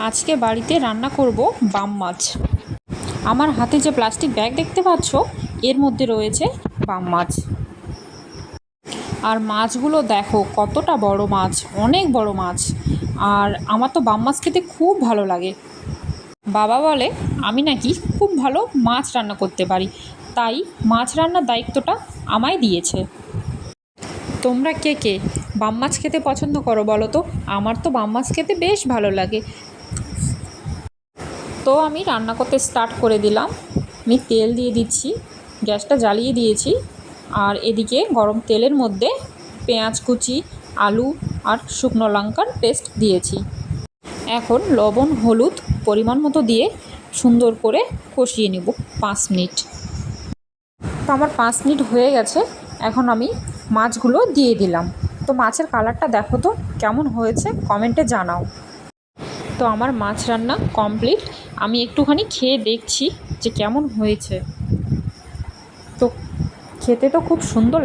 আজকে বাড়িতে রান্না করব বাম মাছ। আমার হাতে যে প্লাস্টিক ব্যাগ দেখতে পাচ্ছ, এর মধ্যে রয়েছে বাম মাছ। আর মাছগুলো দেখো কতটা বড় মাছ, অনেক বড় মাছ। আর আমার তো বাম মাছ খেতে খুব ভালো লাগে। বাবা বলে আমি নাকি খুব ভালো মাছ রান্না করতে পারি, তাই মাছ রান্নার দায়িত্বটা আমায় দিয়েছে। তোমরা কে কে বাম মাছ খেতে পছন্দ করো বলো তো? আমার তো বাম মাছ খেতে বেশ ভালো লাগে। তো আমি রান্না করতে স্টার্ট করে দিলাম। আমি তেল দিয়ে দিচ্ছি, গ্যাসটা জ্বালিয়ে দিয়েছি। আর এদিকে গরম তেলের মধ্যে পেঁয়াজ কুচি, আলু আর শুকনো লঙ্কার পেস্ট দিয়েছি। এখন লবণ হলুদ পরিমাণ মতো দিয়ে সুন্দর করে কষিয়ে নেব 5 মিনিট। তো আমার 5 মিনিট হয়ে গেছে। এখন আমি মাছগুলো দিয়ে দিলাম। তো মাছের কালারটা দেখো তো কেমন হয়েছে, কমেন্টে জানাও। তো আমার মাছ রান্না কমপ্লিট। আমি একটুখানি খেয়ে দেখছি যে কেমন হয়েছে। তো খেতে তো খুব সুন্দর